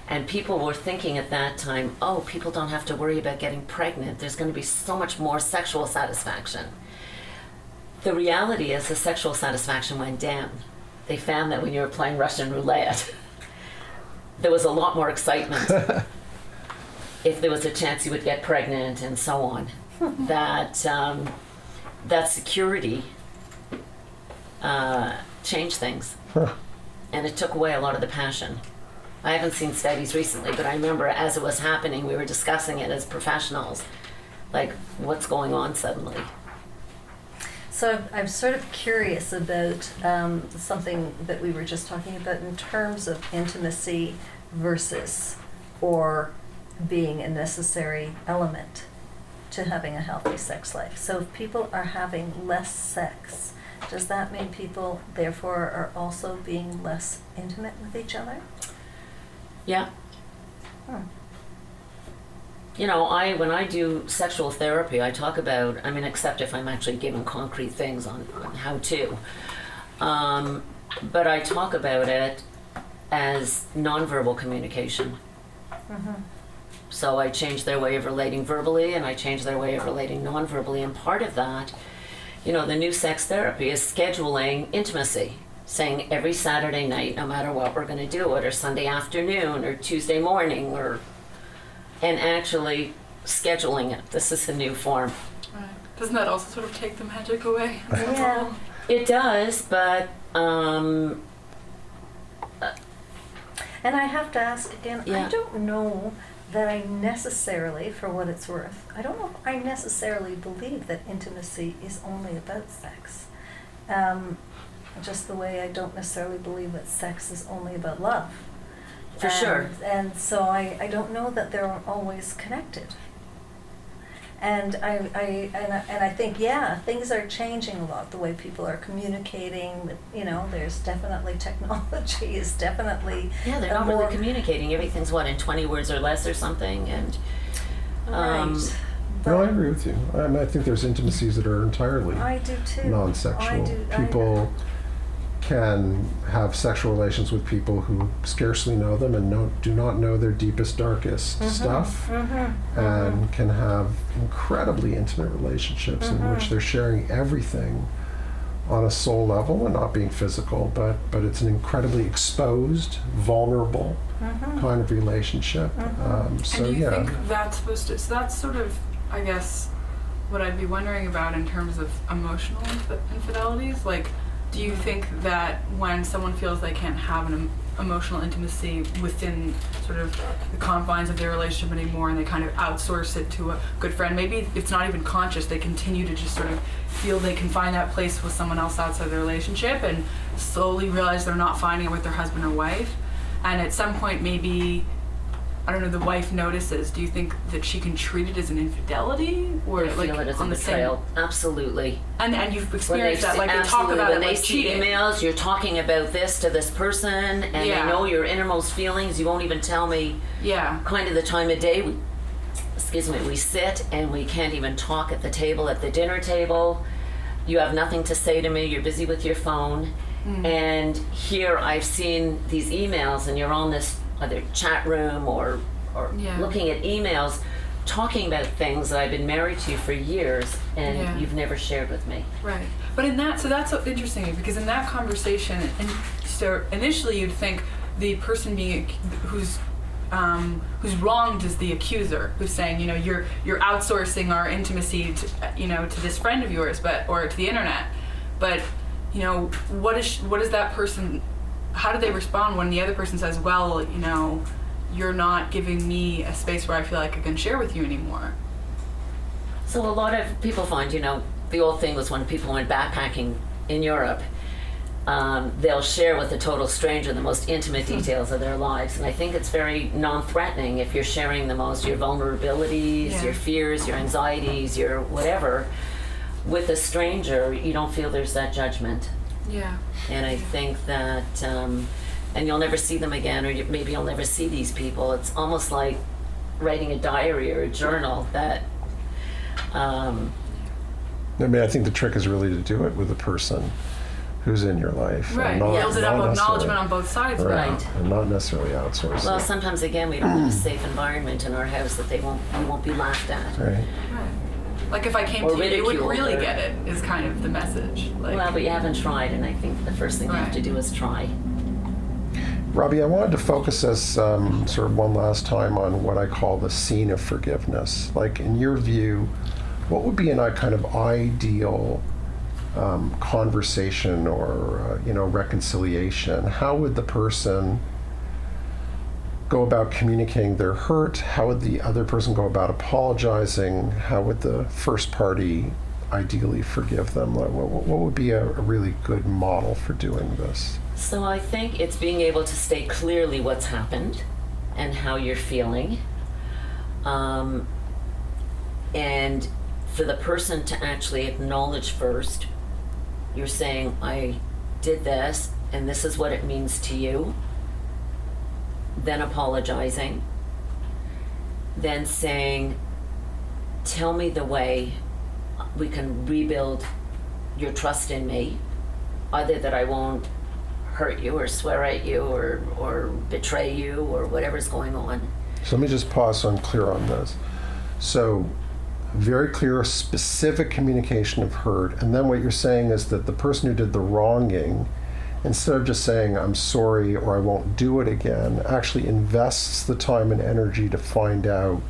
And people were thinking at that time, oh, people don't have to worry about getting pregnant. There's going to be so much more sexual satisfaction. The reality is the sexual satisfaction went down. They found that when you were playing Russian roulette, there was a lot more excitement. If there was a chance you would get pregnant and so on. That security changed things. And it took away a lot of the passion. I haven't seen studies recently, but I remember as it was happening, we were discussing it as professionals. Like, what's going on suddenly? So I'm sort of curious about something that we were just talking about in terms of intimacy versus or being a necessary element to having a healthy sex life. So if people are having less sex, does that mean people therefore are also being less intimate with each other? Yeah. You know, when I do sexual therapy, I talk about, I mean, except if I'm actually given concrete things on how to, but I talk about it as nonverbal communication. So I change their way of relating verbally, and I change their way of relating nonverbally, and part of that, you know, the new sex therapy is scheduling intimacy. Saying every Saturday night, no matter what, we're going to do it, or Sunday afternoon, or Tuesday morning, and actually scheduling it. This is a new form. Right. Doesn't that also sort of take the magic away? Yeah. It does, but And I have to ask again, Yeah. I don't know that I necessarily, for what it's worth, I don't know if I necessarily believe that intimacy is only about sex. Just the way I don't necessarily believe that sex is only about love. For sure. And so I don't know that they're always connected. And I think, yeah, things are changing a lot, the way people are communicating. You know, there's definitely technology is definitely yeah, they're not really communicating. Everything's in 20 words or less or something, and right. No, I agree with you. I think there's intimacies that are entirely I do too. non-sexual. I do. People can have sexual relations with people who scarcely know them and do not know their deepest, darkest stuff, and can have incredibly intimate relationships in which they're sharing everything on a soul level and not being physical, but it's an incredibly exposed, vulnerable kind of relationship. So and do you yeah. think that's supposed to, so that's sort of, I guess, what I'd be wondering about in terms of emotional infidelities? Like, do you think that when someone feels they can't have an emotional intimacy within sort of the confines of their relationship anymore, and they kind of outsource it to a good friend, maybe it's not even conscious, they continue to just sort of feel they can find that place with someone else outside their relationship and slowly realize they're not finding it with their husband or wife, and at some point maybe, I don't know, the wife notices, do you think that she can treat it as an infidelity? Or I feel it as a on the betrayal. Absolutely. And you've When they experienced that, like they talk absolutely, about when it they like see cheating. emails, you're talking about this to this person, and Yeah. they know your innermost feelings. You won't even tell me Yeah. kind of the time of day. We sit and we can't even talk at the table, at the dinner table. You have nothing to say to me. You're busy with your phone. And here I've seen these emails, and you're on this either chat room or Yeah. looking at emails, talking about things that I've been married to for years, and Yeah. you've never shared with me. Right. But in that, so that's so interesting, because in that conversation, and so initially you'd think the person being who's wronged is the accuser, who's saying, you know, you're outsourcing our intimacy to, you know, to this friend of yours, or to the internet. But, you know, what is that person? How do they respond when the other person says, well, you know, you're not giving me a space where I feel like I can share with you anymore? So a lot of people find, you know, the old thing was when people went backpacking in Europe, they'll share with a total stranger the most intimate details of their lives. And I think it's very non-threatening if you're sharing the most, your vulnerabilities, Yeah. your fears, your anxieties, your whatever. With a stranger, you don't feel there's that judgment. Yeah. And I think that, and you'll never see them again, or maybe you'll never see these people. It's almost like writing a diary or a journal that I mean, I think the trick is really to do it with the person who's in your life. Right. And not, Build it up, not acknowledgement on both sides. Right. And not necessarily outsource Well, it. sometimes again, we don't have a safe environment in our house that we won't be laughed at. Right. Right. Like if I came Or to you, you wouldn't ridiculed really or- get it, is kind of the message. Like, Well, but you haven't tried, and I think the first thing you have to do is try. Robbie, I wanted to focus us sort of one last time on what I call the scene of forgiveness. Like, in your view, what would be a kind of ideal conversation or reconciliation? How would the person go about communicating their hurt? How would the other person go about apologizing? How would the first party ideally forgive them? What would be a really good model for doing this? So I think it's being able to state clearly what's happened and how you're feeling. And for the person to actually acknowledge first, you're saying, I did this, and this is what it means to you. Then apologizing. Then saying, tell me the way we can rebuild your trust in me, either that I won't hurt you or swear at you or betray you or whatever's going on. So let me just pause so I'm clear on this. So very clear, specific communication of hurt, and then what you're saying is that the person who did the wronging, instead of just saying I'm sorry or I won't do it again, actually invests the time and energy to find out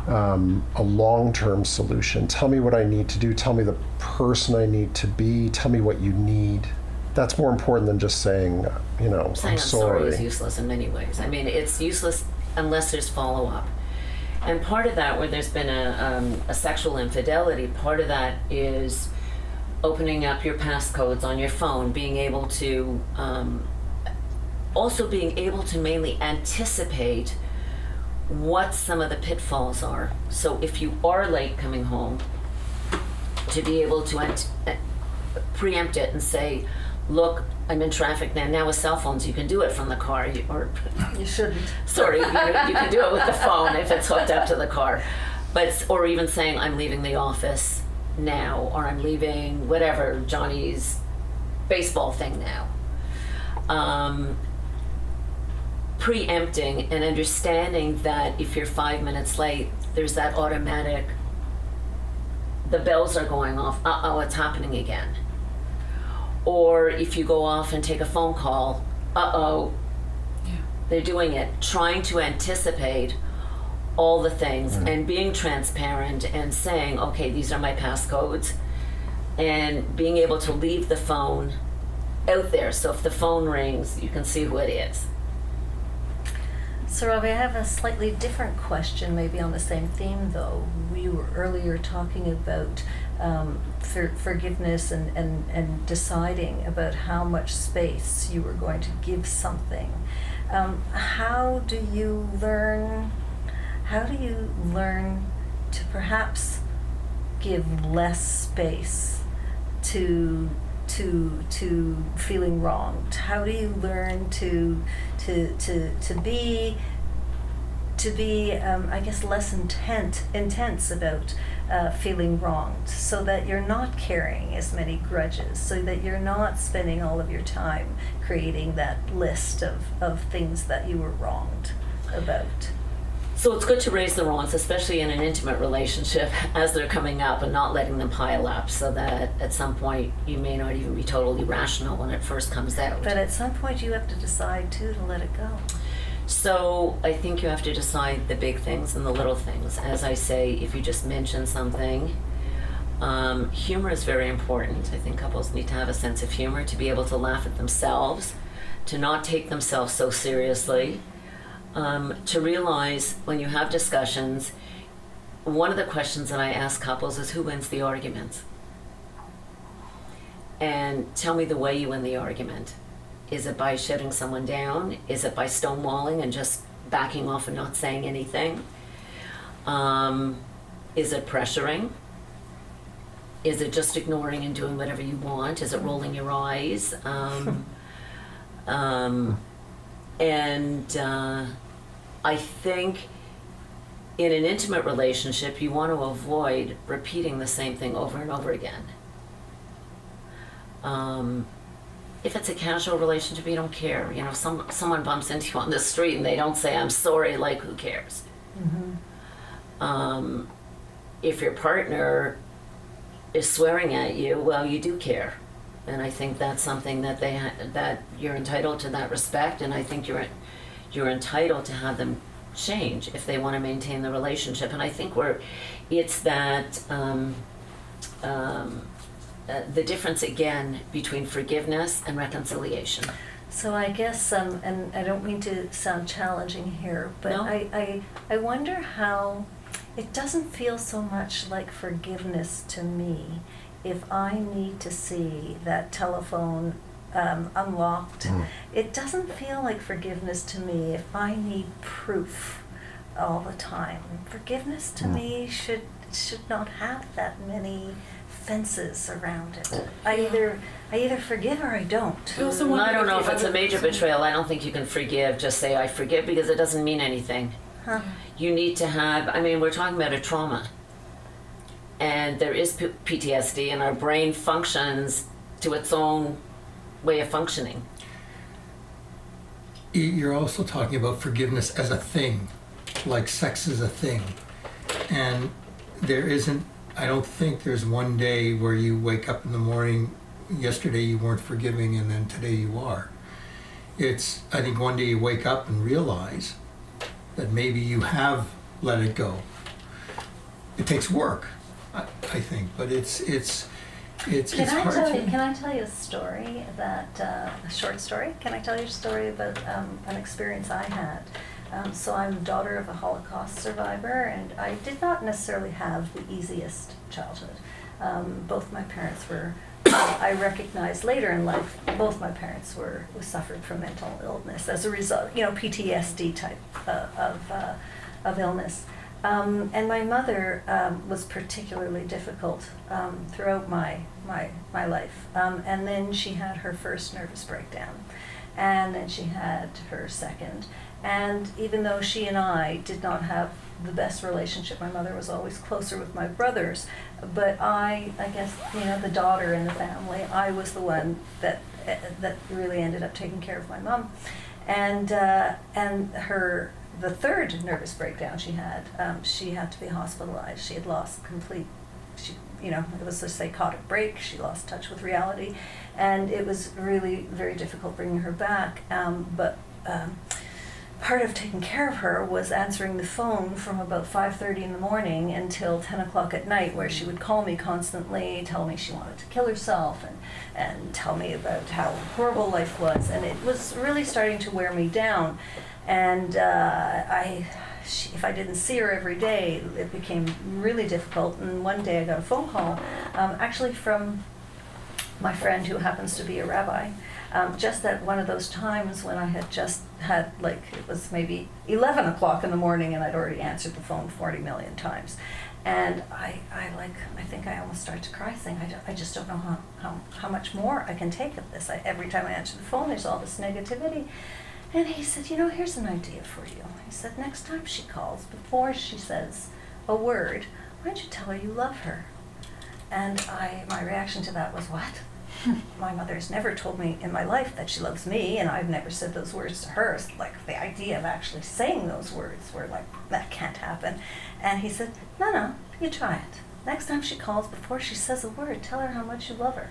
a long-term solution. Tell me what I need to do. Tell me the person I need to be. Tell me what you need. That's more important than just saying, Saying I'm I'm sorry sorry. is useless in many ways. I mean, it's useless unless there's follow-up. And part of that, where there's been a sexual infidelity, part of that is opening up your passcodes on your phone, being able to, also being able to mainly anticipate what some of the pitfalls are. So if you are late coming home, to be able to preempt it and say, look, I'm in traffic now. Now with cell phones, you can do it from the car, You shouldn't. sorry, you can do it with the phone if it's hooked up to the car. But, or even saying, I'm leaving the office now, or I'm leaving whatever, Johnny's baseball thing now. Preempting and understanding that if you're 5 minutes late, there's that automatic, the bells are going off, it's happening again. Or if you go off and take a phone call, yeah. they're doing it. Trying to anticipate all the things and being transparent and saying, okay, these are my passcodes, and being able to leave the phone out there. So if the phone rings, you can see who it is. So, Robbie, I have a slightly different question, maybe on the same theme, though. We were earlier talking about forgiveness and deciding about how much space you were going to give something. How do you learn to perhaps give less space to feeling wronged? How do you learn to be I guess less intense about feeling wronged, so that you're not carrying as many grudges, so that you're not spending all of your time creating that list of things that you were wronged about? So it's good to raise the wrongs, especially in an intimate relationship, as they're coming up, and not letting them pile up, so that at some point you may not even be totally rational when it first comes out. But at some point you have to decide too to let it go. So I think you have to decide the big things and the little things. As I say, if you just mention something, humor is very important. I think couples need to have a sense of humor, to be able to laugh at themselves, to not take themselves so seriously, to realize when you have discussions, one of the questions that I ask couples is, who wins the arguments? And tell me the way you win the argument. Is it by shutting someone down? Is it by stonewalling and just backing off and not saying anything? Is it pressuring? Is it just ignoring and doing whatever you want? Is it rolling your eyes? I think in an intimate relationship, you want to avoid repeating the same thing over and over again. If it's a casual relationship, you don't care. You know, someone bumps into you on the street and they don't say, I'm sorry, like, who cares? If your partner is swearing at you, well, you do care. And I think that's something that that you're entitled to that respect, and I think you're entitled to have them change if they want to maintain the relationship. And I think it's that the difference again between forgiveness and reconciliation. So I guess, and I don't mean to sound challenging here, but No. I wonder how it doesn't feel so much like forgiveness to me if I need to see that telephone unlocked. It doesn't feel like forgiveness to me if I need proof all the time. Forgiveness to me should not have that many fences around it. I either forgive or I don't. I also wonder I don't know the if it's a other major person- betrayal. I don't think you can forgive, just say I forgive, because it doesn't mean anything. Huh. You need to have, I mean, we're talking about a trauma. And there is PTSD, and our brain functions to its own way of functioning. You're also talking about forgiveness as a thing, like sex is a thing. And there isn't, I don't think there's one day where you wake up in the morning, yesterday you weren't forgiving and then today you are. It's, I think one day you wake up and realize that maybe you have let it go. It takes work, I think, but it's Can I hard tell to... you? Can I tell you a story that a short story? Can I tell you a story about an experience I had? So I'm the daughter of a Holocaust survivor, and I did not necessarily have the easiest childhood. Both my parents were. I recognized later in life, both my parents suffered from mental illness as a result, PTSD type of illness. And my mother was particularly difficult throughout my life. And then she had her first nervous breakdown, and then she had her second. And even though she and I did not have the best relationship, my mother was always closer with my brothers. But I guess, the daughter in the family, I was the one that really ended up taking care of my mom. And the third nervous breakdown she had to be hospitalized. She had lost it was a psychotic break. She lost touch with reality, and it was really very difficult bringing her back. But part of taking care of her was answering the phone from about 5:30 in the morning until 10 o'clock at night, where she would call me constantly, tell me she wanted to kill herself, and tell me about how horrible life was. And it was really starting to wear me down. And if I didn't see her every day, it became really difficult. And one day I got a phone call, actually from my friend who happens to be a rabbi, just at one of those times when I had just had, it was maybe 11 o'clock in the morning, and I'd already answered the phone 40 million times. And I think I almost started to cry, saying, I just don't know how much more I can take of this. Every time I answer the phone, there's all this negativity. And he said, here's an idea for you. He said, next time she calls, before she says a word, why don't you tell her you love her? And my reaction to that was, what? My mother's never told me in my life that she loves me, and I've never said those words to her. So, the idea of actually saying those words were that can't happen. And he said, no, you try it. Next time she calls, before she says a word, tell her how much you love her.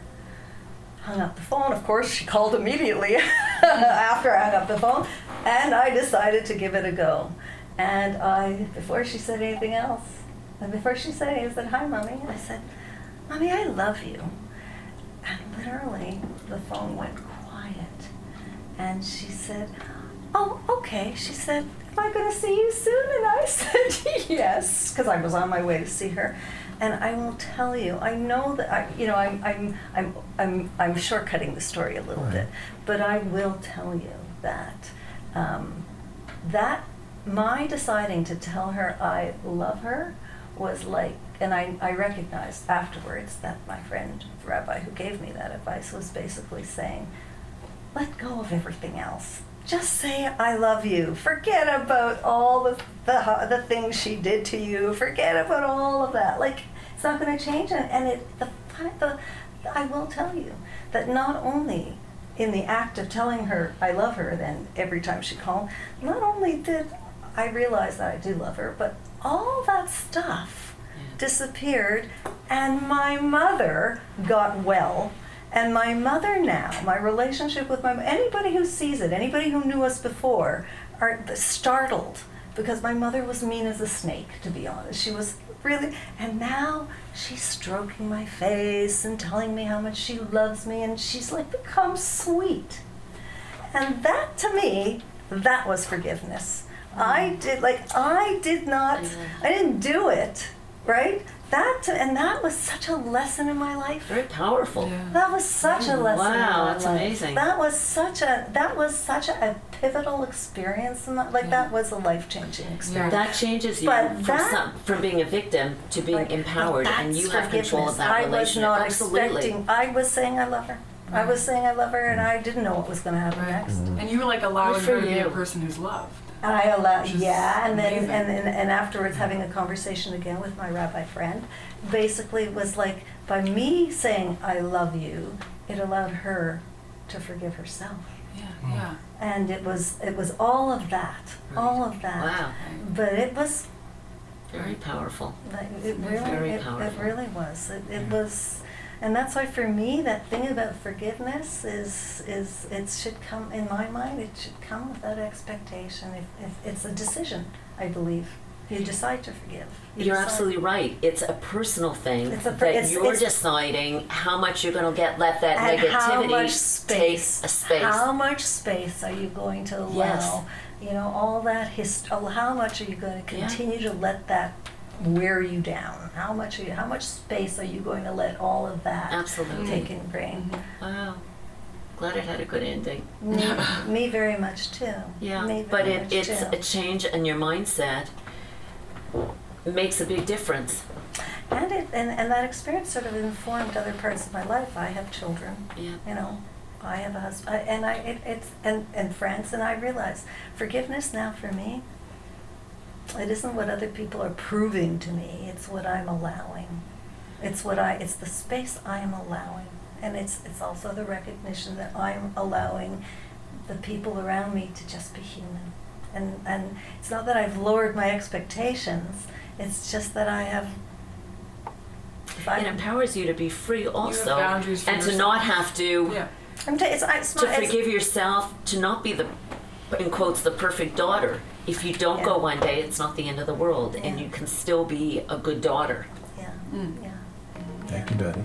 Hung up the phone. Of course, she called immediately after I hung up the phone, and I decided to give it a go. And before she said anything else, I said, hi, Mommy. I said, Mommy, I love you. And literally, the phone went quiet. And she said, oh, okay. She said, am I going to see you soon? And I said, yes, because I was on my way to see her. And I will tell you, I know that I'm shortcutting the story a little bit, but I will tell you that that my deciding to tell her I love her was and I recognized afterwards that my friend, the rabbi who gave me that advice, was basically saying, let go of everything else just say I love you. Forget about all the things she did to you. Forget about all of that. Like, it's not going to change. I will tell you that not only in the act of telling her I love her, then every time she called, not only did I realize that I do love her, but all that stuff disappeared, and my mother got well. And my mother now, my relationship with anybody who sees it, anybody who knew us before, are startled, because my mother was mean as a snake, to be honest. She was really, and now she's stroking my face and telling me how much she loves me, and she's like become sweet. And that, to me, that was forgiveness. I didn't do it, right? And that was such a lesson in my life. Very powerful. Yeah. That was such a lesson in my Wow, life. that's amazing. That was such a pivotal experience, and that was a life-changing experience. That changes you But from being a victim to being Like, empowered, but and you that's have control of forgiveness. that relationship. I was not Absolutely. expecting. I was saying I love her. I was saying I love her, and I didn't know what was going to happen Right. next. And you were like allowing Good for her to be a you. person who's loved. I allowed, Which is and then amazing. and afterwards having a conversation again with my rabbi friend, basically was like, by me saying I love you, it allowed her to forgive herself, Yeah. and it was all of that, Wow, But it was very powerful. it Very really it powerful. really was it was. And that's why, for me, that thing about forgiveness is it should come, in my mind, it should come with that expectation. If it's a decision, I believe. You decide to forgive. You're absolutely right. It's a personal thing that you're deciding how much you're going to let that and negativity how much take space, a space. How much space are you going to allow? Yes. You know, all that how much are you going to continue to let that wear you down? How much space are you going to let all of that Absolutely. take in brain? Wow. Glad it had a good ending. Me very much too. Yeah, Me but very much it's too. a change in your mindset. It makes a big difference. And that experience sort of informed other parts of my life. I have children. Yeah. You know, I have a husband, and friends, and I realize forgiveness now for me. It isn't what other people are proving to me. It's what I'm allowing. It's the space I am allowing, and it's also the recognition that I'm allowing the people around me to just be human. And it's not that I've lowered my expectations. It's just that I have. It empowers you to be free also, boundaries for and to yourself. not have to Yeah. to forgive yourself, to not be the, in quotes, the perfect daughter. If you don't go one day, it's not the end of the world, and Yeah. you can still be a good daughter. Yeah. Mm. Yeah. Thank you, Betty.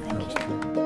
Thank you.